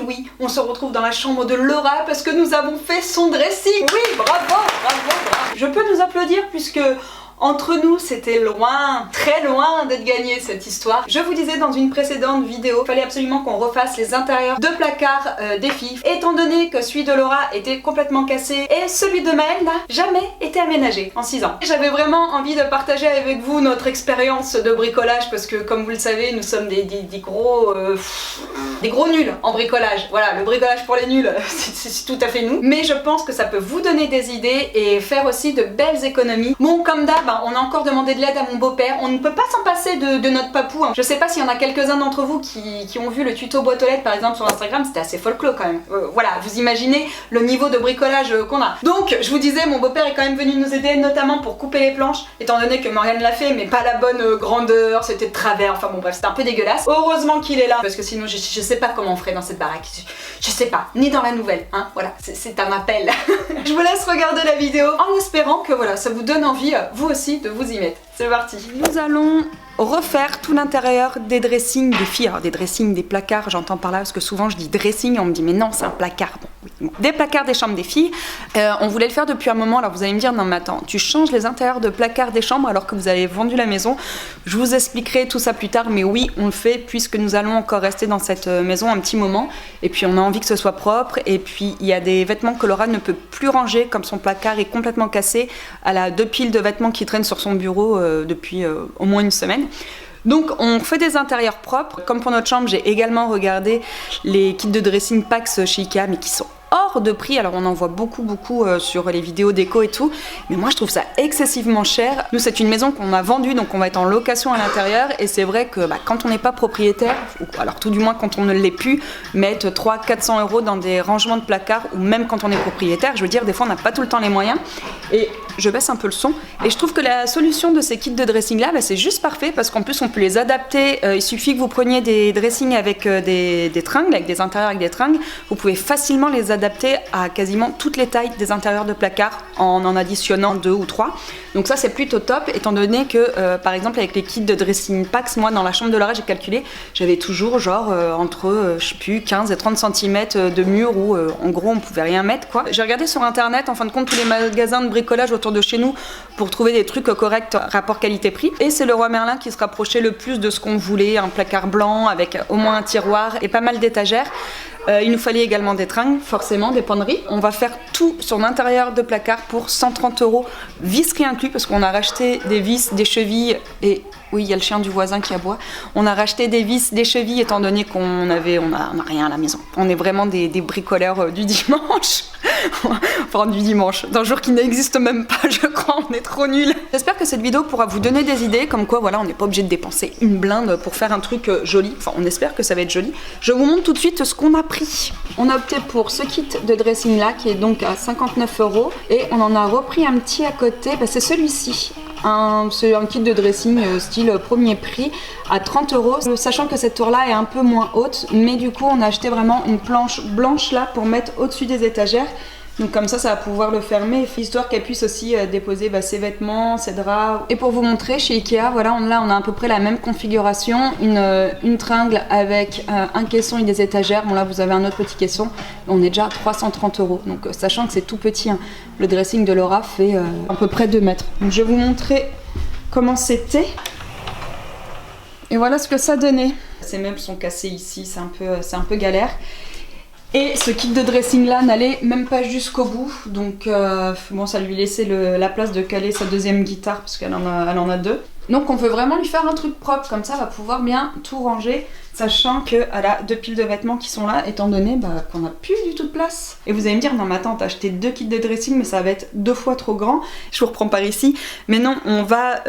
oui, on se retrouve dans la chambre de Laura parce que nous avons fait son dressing. Oui, bravo, bravo, bravo. Je peux nous applaudir puisque entre nous, c'était loin, très loin d'être gagné cette histoire. Je vous disais dans une précédente vidéo, il fallait absolument qu'on refasse les intérieurs de placards des filles. Étant donné que celui de Laura était complètement cassé et celui de Maëlle n'a jamais été aménagé en 6 ans. J'avais vraiment envie de partager avec vous notre expérience de bricolage parce que comme vous le savez, nous sommes des gros nuls en bricolage. Voilà, le bricolage pour les nuls, c'est tout à fait nous. Mais je pense que ça peut vous donner des idées et faire aussi de belles économies. Bon, comme d'hab, on a encore demandé de l'aide à mon beau-père. On ne peut pas s'en passer de notre papou. Je sais pas s'il y en a quelques-uns d'entre vous qui ont vu le tuto boîte aux lettres par exemple sur Instagram, c'était assez folklore quand même. Voilà, vous imaginez le niveau de bricolage qu'on a. Donc, je vous disais, mon beau-père est quand même venu nous aider, notamment pour couper les planches, étant donné que Morgane l'a fait, mais pas la bonne grandeur, c'était de travers, enfin bon bref, c'était un peu dégueulasse. Heureusement qu'il est là, parce que sinon je sais pas comment on ferait dans cette baraque. Je sais pas, ni dans la nouvelle, hein, voilà, c'est un appel. Je vous laisse regarder la vidéo en espérant que voilà, ça vous donne envie, vous aussi, de vous y mettre. C'est parti. Nous allons refaire tout l'intérieur des dressings des filles. Alors des dressings, des placards, j'entends par là parce que souvent je dis dressing, on me dit mais non c'est un placard. Bon, oui, bon. Des placards des chambres des filles. On voulait le faire depuis un moment, alors vous allez me dire non mais attends, tu changes les intérieurs de placards des chambres alors que vous avez vendu la maison. Je vous expliquerai tout ça plus tard, mais oui on le fait puisque nous allons encore rester dans cette maison un petit moment et puis on a envie que ce soit propre et puis il y a des vêtements que Laura ne peut plus ranger comme son placard est complètement cassé. Elle a 2 piles de vêtements qui traînent sur son bureau depuis au moins une semaine. Donc on fait des intérieurs propres. Comme pour notre chambre, j'ai également regardé les kits de dressing Pax chez Ikea, mais qui sont hors de prix. Alors on en voit beaucoup sur les vidéos déco et tout, mais moi je trouve ça excessivement cher. Nous c'est une maison qu'on a vendue, donc on va être en location à l'intérieur et c'est vrai que quand on n'est pas propriétaire, ou alors tout du moins quand on ne l'est plus, mettre 300-400 € dans des rangements de placards ou même quand on est propriétaire, je veux dire des fois on n'a pas tout le temps les moyens et je baisse un peu le son et je trouve que la solution de ces kits de dressing là c'est juste parfait parce qu'en plus on peut les adapter. Il suffit que vous preniez des dressings avec des tringles, avec des intérieurs avec des tringles, vous pouvez facilement les adapter à quasiment toutes les tailles des intérieurs de placards en additionnant 2 ou 3. Donc ça c'est plutôt top étant donné que par exemple avec les kits de dressing Pax, moi dans la chambre de Laura j'ai calculé, j'avais toujours genre entre je sais plus 15 et 30 cm de mur où en gros on pouvait rien mettre quoi. J'ai regardé sur internet en fin de compte tous les magasins de bricolage autour de chez nous pour trouver des trucs corrects rapport qualité-prix et c'est Leroy Merlin qui se rapprochait le plus de ce qu'on voulait, un placard blanc avec au moins un tiroir et pas mal d'étagères. Il nous fallait également des tringles, forcément, des penderies. On va faire tout sur l'intérieur de placard pour 130 €, visserie inclus, parce qu'on a racheté des vis, des chevilles et... Oui, il y a le chien du voisin qui aboie. On a racheté des vis, des chevilles, étant donné qu'on a rien à la maison. On est vraiment des bricoleurs du dimanche. Enfin, du dimanche. D'un jour qui n'existe même pas, je crois. On est trop nuls. J'espère que cette vidéo pourra vous donner des idées, comme quoi, voilà, on n'est pas obligé de dépenser une blinde pour faire un truc joli. Enfin, on espère que ça va être joli. Je vous montre tout de suite ce qu'on a pris. On a opté pour ce kit de dressing là, qui est donc à 59 €. Et on en a repris un petit à côté. C'est celui-ci. C'est un kit de dressing style premier prix à 30 €, sachant que cette tour là est un peu moins haute, mais du coup on a acheté vraiment une planche blanche là pour mettre au-dessus des étagères. Donc comme ça va pouvoir le fermer, histoire qu'elle puisse aussi déposer ses vêtements, ses draps. Et pour vous montrer, chez Ikea, voilà, là on a à peu près la même configuration, une tringle avec un caisson et des étagères. Bon là vous avez un autre petit caisson, on est déjà à 330 €. Donc sachant que c'est tout petit, hein, le dressing de Laura fait à peu près 2 mètres. Donc je vais vous montrer comment c'était. Et voilà ce que ça donnait. Ces meubles sont cassés ici, c'est un peu galère. Et ce kit de dressing là n'allait même pas jusqu'au bout, donc bon, ça lui laissait la place de caler sa deuxième guitare parce qu'elle en a 2. Donc on veut vraiment lui faire un truc propre, comme ça elle va pouvoir bien tout ranger, sachant qu'elle a 2 piles de vêtements qui sont là, étant donné qu'on n'a plus du tout de place. Et vous allez me dire, non mais attends, t'as acheté 2 kits de dressing, mais ça va être 2 fois trop grand. Je vous reprends par ici. Mais non, on va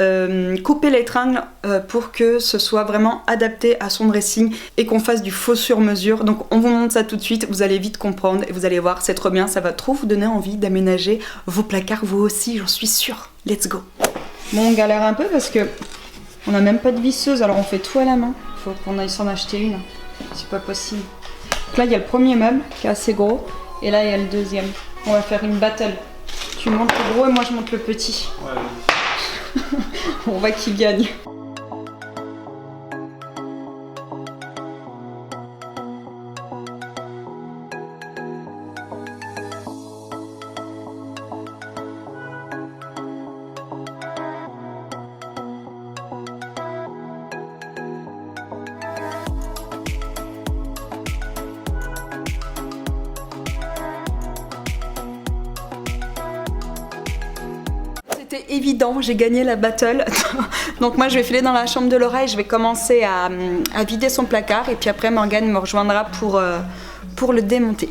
couper les tringles pour que ce soit vraiment adapté à son dressing et qu'on fasse du faux sur mesure. Donc on vous montre ça tout de suite, vous allez vite comprendre et vous allez voir, c'est trop bien, ça va trop vous donner envie d'aménager vos placards, vous aussi, j'en suis sûre. Let's go! Bon, on galère un peu parce que on n'a même pas de visseuse, alors on fait tout à la main. Faut qu'on aille s'en acheter une. C'est pas possible. Donc là, il y a le premier meuble qui est assez gros, et là, il y a le deuxième. On va faire une battle. Tu montes le gros et moi je monte le petit. Ouais. On voit qui gagne. c'était évident, j'ai gagné la battle. Donc moi je vais filer dans la chambre de Laura et je vais commencer à vider son placard. Et puis après Morgane me rejoindra pour le démonter.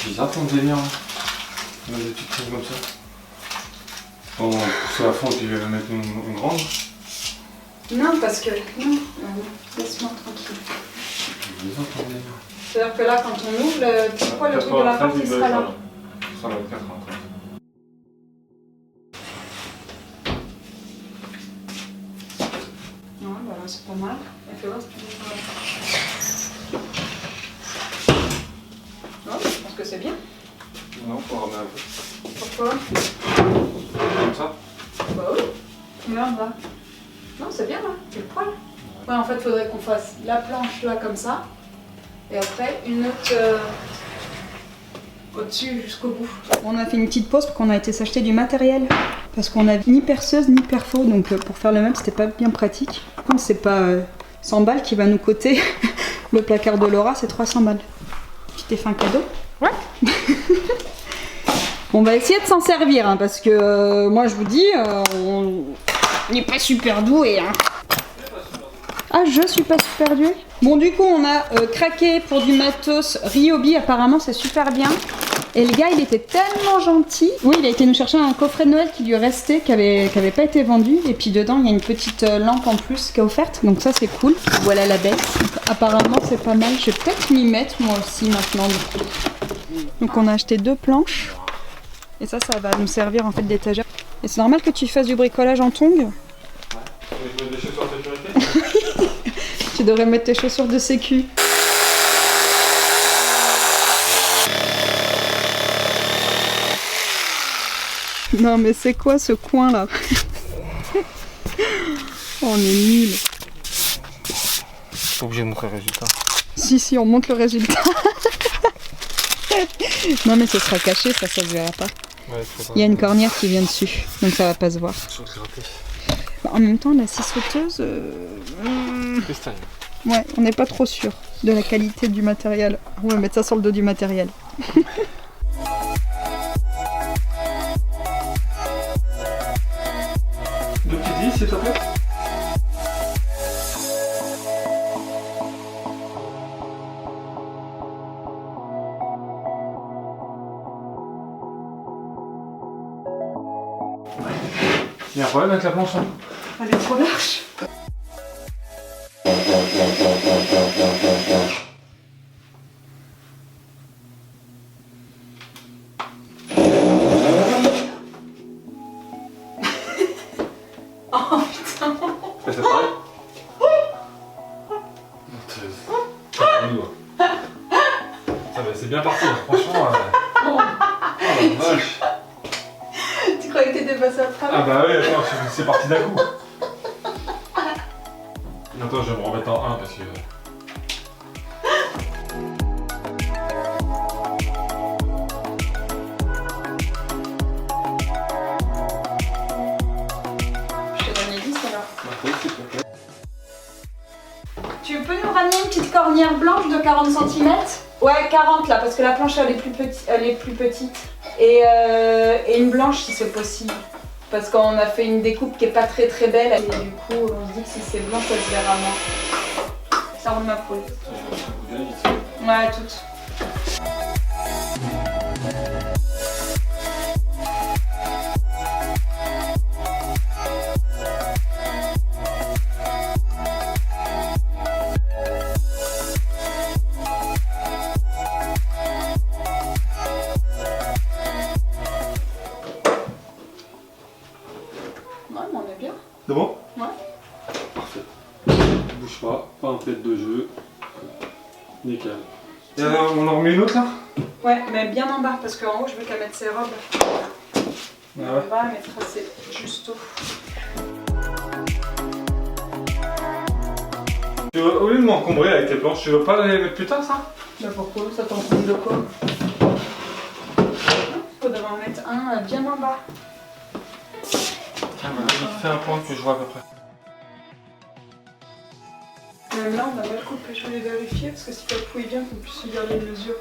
Bizarre ton délire, hein. Des petites trucs comme ça. Bon, pousser à fond et puis mettre une grande. Non, parce que... Non, laisse-moi tranquille. Bizarre ton délire. C'est-à-dire que là, quand on ouvre, le poids, le truc de la porte, il sera là. Ça va être 4 ans. Ouais, bah là, c'est pas mal. Et fais voir si tu veux. Non, je pense que c'est bien. Non, faut ramener un peu. Pourquoi? Comme ça? Bah oui. Regarde là. Non, c'est bien là, c'est le poil. Ouais, en fait, il faudrait qu'on fasse la planche là comme ça. Et après, une autre au-dessus jusqu'au bout. On a fait une petite pause parce qu'on a été s'acheter du matériel. Parce qu'on a ni perceuse ni perfo, donc pour faire le meuble, c'était pas bien pratique. Par contre, c'est pas 100 balles qui va nous coûter. Le placard de Laura, c'est 300 balles. Tu t'es fait un cadeau? Ouais. On va essayer de s'en servir, hein, parce que moi je vous dis, on n'est pas super doué. Hein. Ah, je suis pas super doué. Bon, du coup, on a craqué pour du matos Ryobi, apparemment c'est super bien. Et le gars, il était tellement gentil. Oui, il a été nous chercher un coffret de Noël qui lui restait, qui avait pas été vendu. Et puis dedans, il y a une petite lampe en plus qui est offerte. Donc ça, c'est cool. Voilà la bête. Apparemment, c'est pas mal. Je vais peut-être m'y mettre moi aussi maintenant. Donc on a acheté 2 planches. Et ça va nous servir en fait d'étagère. Et c'est normal que tu fasses du bricolage en tongs? Ouais. Tu veux des chaussures de sécurité? Tu devrais mettre tes chaussures de sécu. Non mais c'est quoi ce coin là? On est nuls. Pas obligé de montrer le résultat. Si, on montre le résultat. Non mais ce sera caché, ça se verra pas. Ouais, il y a une cornière qui vient dessus, donc ça va pas se voir. Bah, en même temps, la scie sauteuse... Ouais, on n'est pas trop sûr de la qualité du matériel. On va mettre ça sur le dos du matériel. Deux petites vis, s'il te plaît. Il y a un problème avec la planche, hein? Elle est trop large. Oh putain. C'est pareil. C'est bien parti, là. Franchement. Oh la vache. Tu croyais que t'étais passé à travers? Ah bah oui, attends, c'est parti d'un coup. Attends, je vais me remettre en 1 parce que... Je te donne les 10 alors. Oui, s'il te plaît. Tu peux nous ramener une petite cornière blanche de 40 cm? Ouais, 40 là, parce que la planche elle est plus petite. Et une blanche si c'est possible. Parce qu'on a fait une découpe qui est pas très belle. Et du coup, on se dit que si c'est blanc, ça se verra moins. Ça roule ma poule. Ouais, toutes. C'est bon? Ouais. Parfait. Bouge pas un pet de jeu. Nickel. Et on en remet une autre là? Ouais, mais bien en bas parce qu'en haut je veux qu'elle mette ses robes. Ah ouais. On va mettre assez juste au. Au lieu de m'encombrer avec tes planches, tu veux pas les mettre plus tard ça? Bah pourquoi? Ça t'encombre de quoi? Faudrait en mettre un bien en bas. Tiens, vas-y, fais un point que je vois à peu près. Même là on a mal coupé, je vais vérifier parce que si Papou est bien qu'on puisse lui dire les mesures.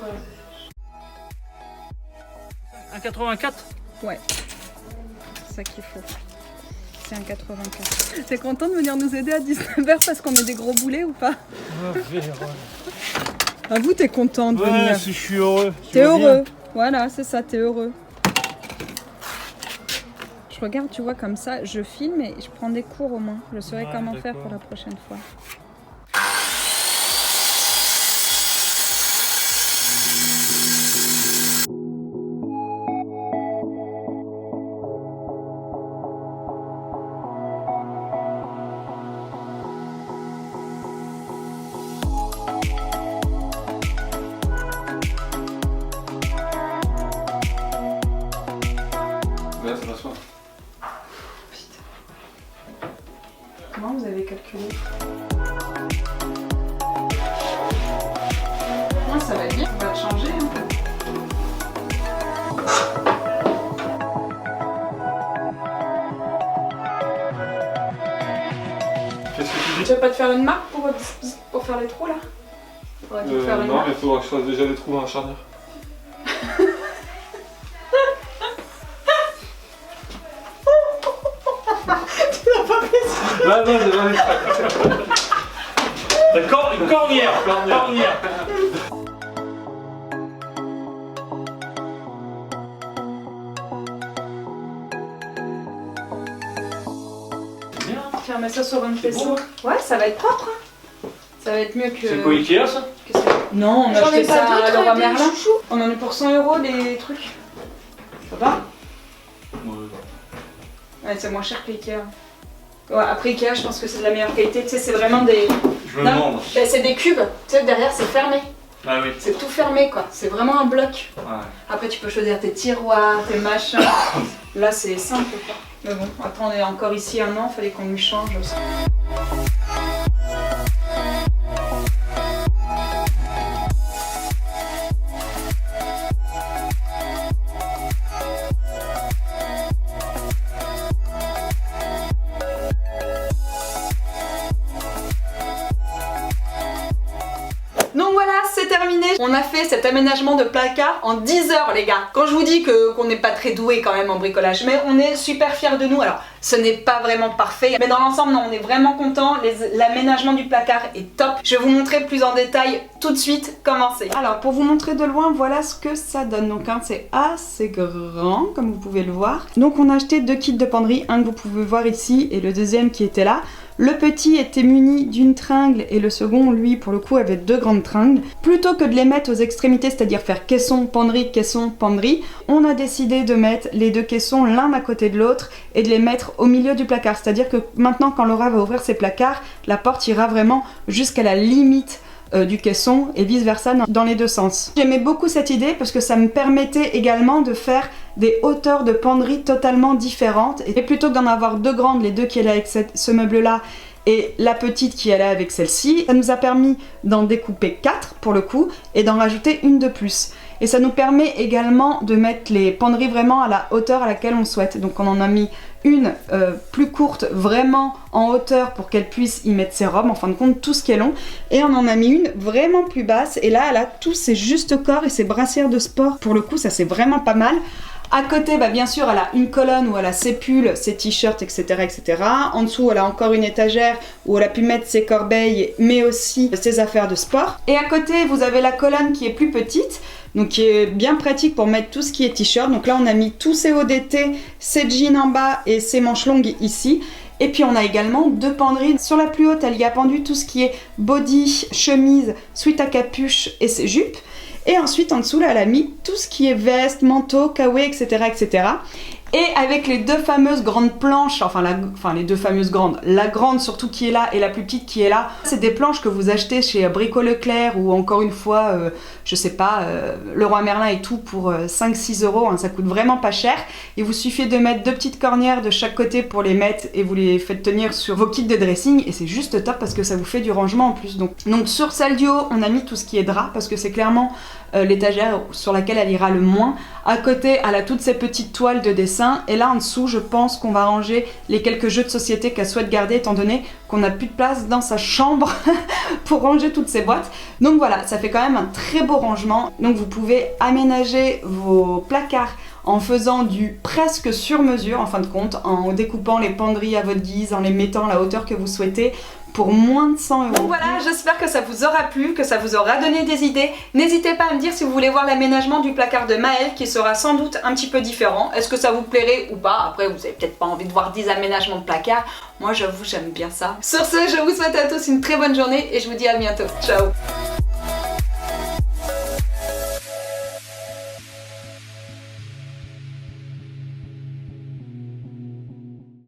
1,84. Ouais, c'est ça qu'il faut. C'est un 84. T'es content de venir nous aider à 19h parce qu'on est des gros boulets ou pas? Ah vous t'es content de venir? Si je suis heureux. T'es heureux. Voilà, c'est ça, t'es heureux. Je regarde, tu vois, comme ça, je filme et je prends des cours au moins. Je saurai comment faire pour la prochaine fois. Là, ça passe pas. Comment vous avez calculé? Moi, ça va bien, on va changer un peu. Qu'est-ce que tu dis? Tu vas pas te faire une marque pour faire les trous là? Faudrait te faire une Non, marque. mais il faudra que je fasse déjà des trous dans la charnière. Là, non, j'ai pas D'accord, une cornière. Tiens, mets ça sur un faisceau. Ouais, ça va être propre. Hein. Ça va être mieux que. C'est quoi Ikea ça? Non, on a J'en ai acheté ça pas à d'autres, Leroy des Merlin. chouchous. On en a eu pour 100 € les trucs. Ça va? Ouais, c'est moins cher que Ikea. Ouais, après Ikea, je pense que c'est de la meilleure qualité. Tu sais, c'est vraiment des. Je me Non, demande. ben, c'est des cubes. Tu sais, derrière, c'est fermé. Ah oui. C'est tout fermé, quoi. C'est vraiment un bloc. Ouais. Après, tu peux choisir tes tiroirs, tes machins. Là, c'est simple, quoi. Mais bon, après, on est encore ici un an, fallait qu'on lui change aussi. Donc voilà, c'est terminé. On a fait cet aménagement de placard en 10 heures, les gars. Quand je vous dis qu'on n'est pas très doué quand même en bricolage, mais on est super fiers de nous. Alors, ce n'est pas vraiment parfait, mais dans l'ensemble, non, on est vraiment content. L'aménagement du placard est top. Je vais vous montrer plus en détail tout de suite comment c'est. Alors, pour vous montrer de loin, voilà ce que ça donne. Donc, c'est assez grand, comme vous pouvez le voir. Donc, on a acheté 2 kits de penderie, un que vous pouvez voir ici et le deuxième qui était là. Le petit était muni d'une tringle et le second, lui, pour le coup, avait 2 grandes tringles. Plutôt que de les mettre aux extrémités, c'est-à-dire faire caisson, penderie, on a décidé de mettre les 2 caissons l'un à côté de l'autre et de les mettre au milieu du placard. C'est-à-dire que maintenant, quand Laura va ouvrir ses placards, la porte ira vraiment jusqu'à la limite du caisson et vice versa dans les deux sens. J'aimais beaucoup cette idée parce que ça me permettait également de faire des hauteurs de penderie totalement différentes et plutôt que d'en avoir 2 grandes, les 2 qui allaient avec ce meuble là et la petite qui allait avec celle-ci, ça nous a permis d'en découper 4 pour le coup et d'en rajouter une de plus. Et ça nous permet également de mettre les penderies vraiment à la hauteur à laquelle on souhaite. Donc on en a mis une plus courte vraiment en hauteur pour qu'elle puisse y mettre ses robes, en fin de compte tout ce qui est long, et on en a mis une vraiment plus basse et là elle a tous ses justes corps et ses brassières de sport. Pour le coup ça c'est vraiment pas mal. À côté, bah bien sûr, elle a une colonne où elle a ses pulls, ses t-shirts, etc., etc. En dessous, elle a encore une étagère où elle a pu mettre ses corbeilles, mais aussi ses affaires de sport. Et à côté, vous avez la colonne qui est plus petite, donc qui est bien pratique pour mettre tout ce qui est t-shirt. Donc là, on a mis tous ses hauts d'été, ses jeans en bas et ses manches longues ici. Et puis on a également 2 penderies. Sur la plus haute, elle y a pendu tout ce qui est body, chemise, sweat à capuche et ses jupes. Et ensuite, en dessous, là, elle a mis tout ce qui est veste, manteau, kawaii, etc., etc. Et avec les deux fameuses grandes planches, enfin les deux fameuses grandes, la grande surtout qui est là et la plus petite qui est là, c'est des planches que vous achetez chez Brico Leclerc ou encore une fois, je sais pas, Leroy Merlin et tout pour 5-6 €, hein, ça coûte vraiment pas cher. Il vous suffit de mettre deux petites cornières de chaque côté pour les mettre et vous les faites tenir sur vos kits de dressing et c'est juste top parce que ça vous fait du rangement en plus. Donc sur Saldio, on a mis tout ce qui est drap parce que c'est clairement l'étagère sur laquelle elle ira le moins. À côté, elle a toutes ces petites toiles de dessin et là en dessous, je pense qu'on va ranger les quelques jeux de société qu'elle souhaite garder étant donné qu'on n'a plus de place dans sa chambre pour ranger toutes ces boîtes. Donc voilà, ça fait quand même un très beau rangement. Donc vous pouvez aménager vos placards en faisant du presque sur mesure en fin de compte, en découpant les penderies à votre guise, en les mettant à la hauteur que vous souhaitez pour moins de 100 €. Donc voilà, j'espère que ça vous aura plu, que ça vous aura donné des idées. N'hésitez pas à me dire si vous voulez voir l'aménagement du placard de Maëlle qui sera sans doute un petit peu différent. Est-ce que ça vous plairait ou pas? Après, vous avez peut-être pas envie de voir 10 aménagements de placard. Moi, j'avoue, j'aime bien ça. Sur ce, je vous souhaite à tous une très bonne journée et je vous dis à bientôt. Ciao!